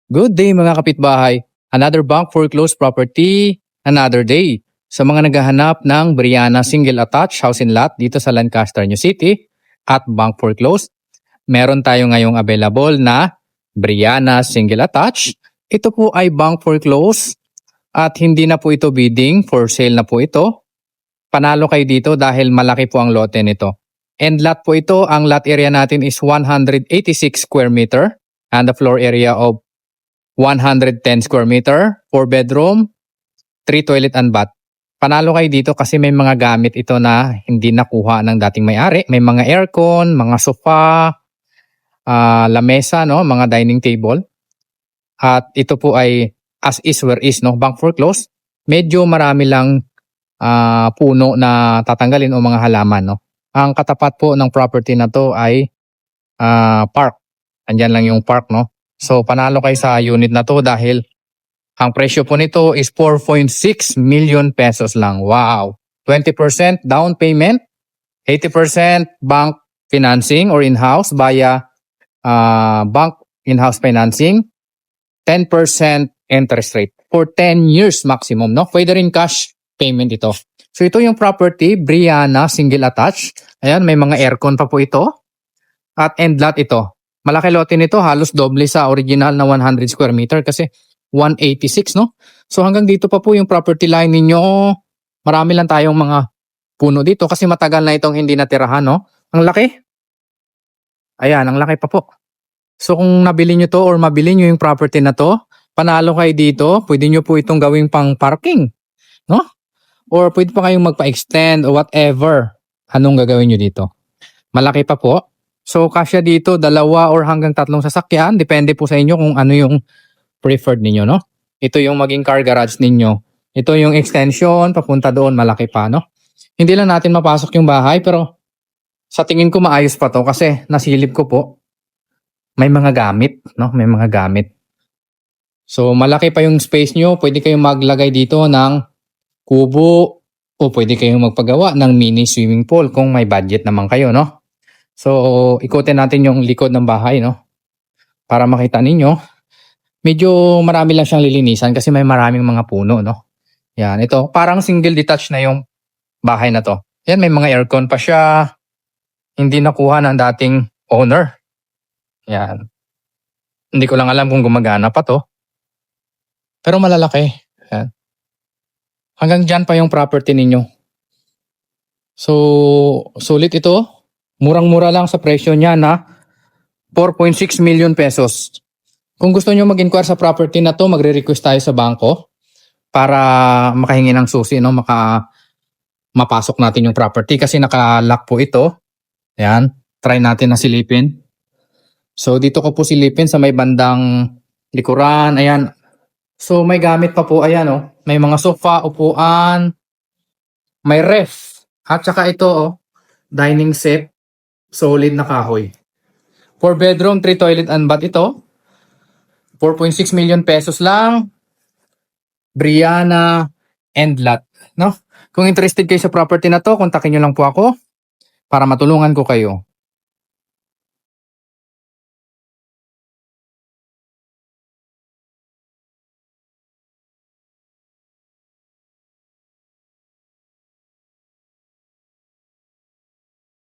Good day mga kapitbahay. Another bank foreclosed property, another day. Sa mga naghahanap ng Brianna Single Attached House and Lot dito sa Lancaster, New City at bank foreclosed, meron tayo ngayong available na Brianna Single Attached. Ito po ay bank foreclosed at hindi na po ito bidding, for sale na po ito. Panalo kayo dito dahil malaki po ang lote nito. And lot po ito, ang lot area natin is 186 square meter and the floor area of 110 square meter, 4 bedroom, 3 toilet and bath. Panalo kayo dito kasi may mga gamit ito na hindi nakuha ng dating may-ari. May mga aircon, mga sofa, lamesa, no, mga dining table. At ito po ay as is where is, no, bank foreclosed. Medyo marami lang puno na tatanggalin o mga halaman, no. Ang katapat po ng property na to ay park. Andyan lang yung park, no. So panalo kayo sa unit na to dahil ang presyo po nito is 4.6 million pesos lang. Wow! 20% down payment, 80% bank financing or in-house via bank in-house financing, 10% interest rate for 10 years maximum, no? Pwede rin cash payment ito. So ito yung property, Brianna Single Attached. Ayan, may mga aircon pa po ito. At end lot ito. Malaki lote nito, halos doble sa original na 100 square meter kasi 186, no? So hanggang dito pa po yung property line ninyo. Marami lang tayong mga puno dito kasi matagal na itong hindi natirahan, no? Ang laki. Ayan, ang laki pa po. So kung nabili nyo to or mabili nyo yung property na to, panalo kayo dito, pwede nyo po itong gawing pang parking, no? Or pwede pa kayong magpa-extend o whatever. Anong gagawin nyo dito? Malaki pa po. So, kasya dito, 2 or hanggang 3 sasakyan. Depende po sa inyo kung ano yung preferred ninyo, no? Ito yung maging car garage ninyo. Ito yung extension, papunta doon, malaki pa, no? Hindi lang natin mapasok yung bahay, pero sa tingin ko maayos pa to kasi nasilip ko po. May mga gamit, no? May mga gamit. So, malaki pa yung space nyo. Pwede kayong maglagay dito ng kubo o pwede kayong magpagawa ng mini swimming pool kung may budget naman kayo, no? So, ikutin natin yung likod ng bahay, no? Para makita ninyo. Medyo marami lang siyang lilinisan kasi may maraming mga puno, no? Yan, ito. Parang single detached na yung bahay na to. Yan, may mga aircon pa siya. Hindi nakuha ng dating owner. Yan. Hindi ko lang alam kung gumagana pa to. Pero malalaki. Yan. Hanggang dyan pa yung property ninyo. So, sulit ito. Murang-mura lang sa presyo niya na 4.6 million pesos. Kung gusto nyo mag-inquire sa property na to, magre-request tayo sa bangko para makahingi ng susi, no? Mapasok natin yung property kasi naka-lock po ito. Ayan, try natin na silipin. So dito ko po silipin sa may bandang likuran. Ayan. So may gamit pa po. Ayan, oh. May mga sofa, upuan, may ref. At saka ito, oh, dining set. Solid na kahoy. 4 bedroom, 3 toilet and bath ito. 4.6 million pesos lang. Brianna and lot, no? Kung interested kayo sa property na to, kontakin nyo lang po ako para matulungan ko kayo.